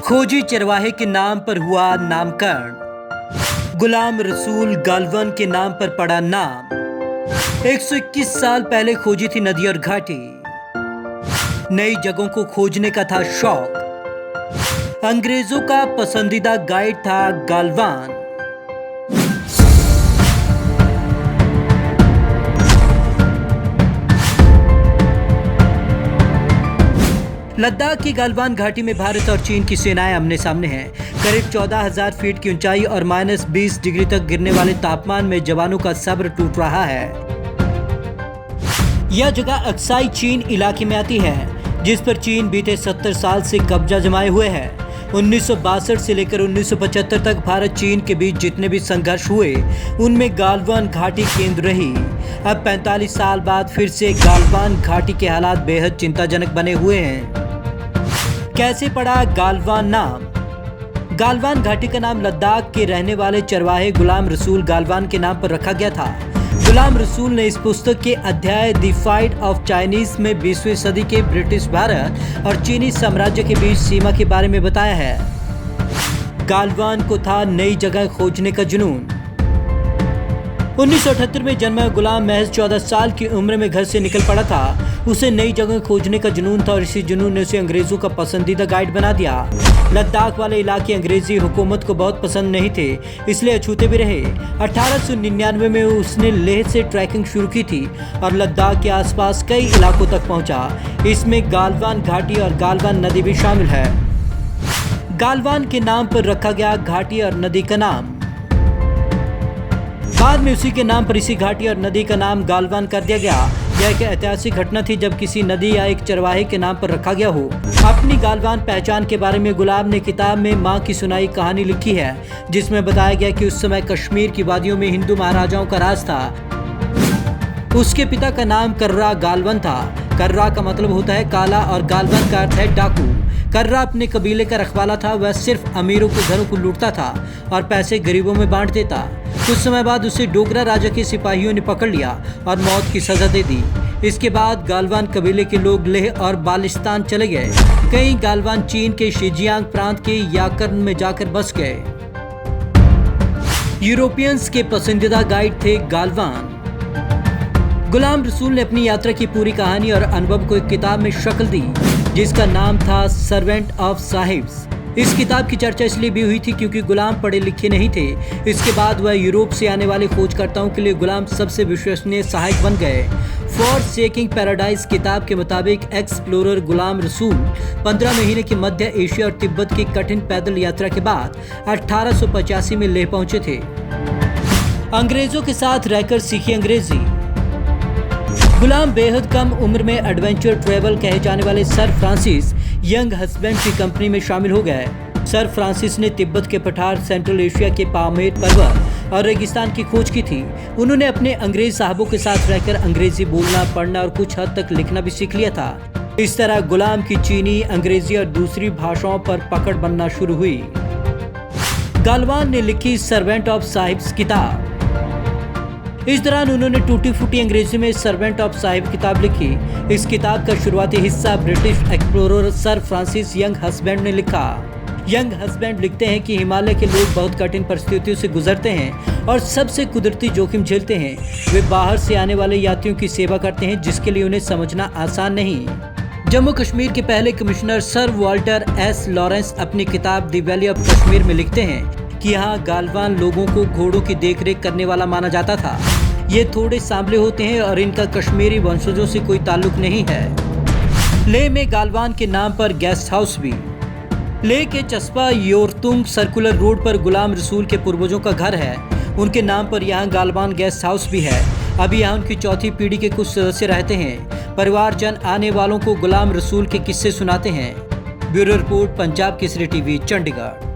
खोजी चरवाहे के नाम पर हुआ नामकरण। गुलाम रसूल गालवन के नाम पर पड़ा नाम। 121 साल पहले खोजी थी नदी और घाटी। नई जगहों को खोजने का था शौक। अंग्रेजों का पसंदीदा गाइड था गालवान। लद्दाख की गालवान घाटी में भारत और चीन की सेनाएं आमने सामने हैं। करीब 14,000 फीट की ऊंचाई और -20 डिग्री तक गिरने वाले तापमान में जवानों का सब्र टूट रहा है। यह जगह अक्साई चीन इलाके में आती है, जिस पर चीन बीते 70 साल से कब्जा जमाए हुए है। 1962 से लेकर 1975 तक भारत चीन के बीच जितने भी संघर्ष हुए, उनमें गालवान घाटी केंद्र रही। अब 45 साल बाद फिर से गालवान घाटी के हालात बेहद चिंताजनक बने हुए हैं। कैसे पड़ा गालवान नाम? गालवान घाटी का नाम लद्दाख के रहने वाले चरवाहे गुलाम रसूल गालवान के नाम पर रखा गया था। गुलाम रसूल ने इस पुस्तक के अध्याय द फाइट ऑफ चाइनीज में 20वीं सदी के ब्रिटिश भारत और चीनी साम्राज्य के बीच सीमा के बारे में बताया है। गालवान को था नई जगह खोजने का जुनून। 1978 में जन्मा गुलाम महज 14 साल की उम्र में घर से निकल पड़ा था। उसे नई जगह खोजने का जुनून था और इसी जुनून ने उसे अंग्रेजों का पसंदीदा गाइड बना दिया। लद्दाख वाले इलाके अंग्रेजी हुकूमत को बहुत पसंद नहीं थे, इसलिए अछूते भी रहे। 1899 में उसने लेह से ट्रैकिंग शुरू की थी और लद्दाख के आसपास कई इलाकों तक पहुंचा। इसमें गालवान घाटी और गालवान नदी भी शामिल है। गालवान के नाम पर रखा गया घाटी और नदी का नाम। बाद में उसी के नाम पर इसी घाटी और नदी का नाम गालवान कर दिया गया। यह एक ऐतिहासिक घटना थी जब किसी नदी या एक चरवाहे के नाम पर रखा गया हो। अपनी गालवान पहचान के बारे में गुलाम ने किताब में माँ की सुनाई कहानी लिखी है, जिसमें बताया गया कि उस समय कश्मीर की वादियों में हिंदू महाराजाओं का राज था। उसके पिता का नाम कर्रा गालवन था। कर्रा का मतलब होता है काला और गालवन का अर्थ है डाकू। कर्रा अपने कबीले का रखवाला था। वह सिर्फ अमीरों के घरों को लूटता था और पैसे गरीबों में बांट देता। कुछ समय बाद उसे डोगरा राजा के सिपाहियों ने पकड़ लिया और मौत की सजा दे दी। इसके बाद गालवान कबीले के लोग लेह और बालिस्तान चले गए। कई गालवान चीन के शिजियांग प्रांत के याकर्न में जाकर बस गए। यूरोपियंस के पसंदीदा गाइड थे गालवान। गुलाम रसूल ने अपनी यात्रा की पूरी कहानी और अनुभव को एक किताब में शक्ल दी, जिसका नाम था सर्वेंट ऑफ साहिब्स। इस किताब की चर्चा इसलिए भी हुई थी क्योंकि गुलाम पढ़े लिखे नहीं थे। इसके बाद वह यूरोप से आने वाले खोजकर्ताओं के लिए गुलाम सबसे विश्वसनीय सहायक बन गए। फॉर सेकिंग पैराडाइज किताब के मुताबिक एक्सप्लोरर गुलाम रसूल 15 महीने की मध्य एशिया और तिब्बत की कठिन पैदल यात्रा के बाद 1885 में लेह पहुंचे थे। अंग्रेजों के साथ रहकर सीखी अंग्रेजी। गुलाम बेहद कम उम्र में एडवेंचर ट्रैवल कहे जाने वाले सर फ्रांसिस यंग हस्बैंड की कंपनी में शामिल हो गए। सर फ्रांसिस ने तिब्बत के पठार, सेंट्रल एशिया के पामेर पर्वत और रेगिस्तान की खोज की थी। उन्होंने अपने अंग्रेज साहबों के साथ रहकर अंग्रेजी बोलना, पढ़ना और कुछ हद तक लिखना भी सीख लिया था। इस तरह गुलाम की चीनी, अंग्रेजी और दूसरी भाषाओं पर पकड़ बनना शुरू हुई। गालवान ने लिखी सर्वेंट ऑफ साहिब्स किताब। इस दौरान उन्होंने टूटी फूटी अंग्रेजी में सर्वेंट ऑफ साहिब किताब लिखी। इस किताब का शुरुआती हिस्सा British explorer sir Francis young husband ने लिखा। यंग हस्बैंड लिखते हैं कि हिमालय के लोग बहुत कठिन परिस्थितियों से गुजरते हैं और सबसे कुदरती जोखिम झेलते हैं। वे बाहर से आने वाले यात्रियों की सेवा करते हैं, जिसके लिए उन्हें समझना आसान नहीं। जम्मू कश्मीर के पहले commissioner sir Walter S Lawrence अपनी किताब द वैली ऑफ कश्मीर में लिखते हैं कि यहाँ गालवान लोगों को घोड़ों की देखरेख करने वाला माना जाता था। ये थोड़े सांवले होते हैं और इनका कश्मीरी वंशजों से कोई ताल्लुक नहीं है। लेह में गालवान के नाम पर गेस्ट हाउस भी। लेह के चस्पा योरतुंग सर्कुलर रोड पर गुलाम रसूल के पूर्वजों का घर है। उनके नाम पर यहाँ गालवान गेस्ट हाउस भी है। अभी यहाँ उनकी चौथी पीढ़ी के कुछ सदस्य रहते हैं। परिवारजन आने वालों को गुलाम रसूल के किस्से सुनाते हैं। Bureau report, Punjab Kesari TV, Chandigarh.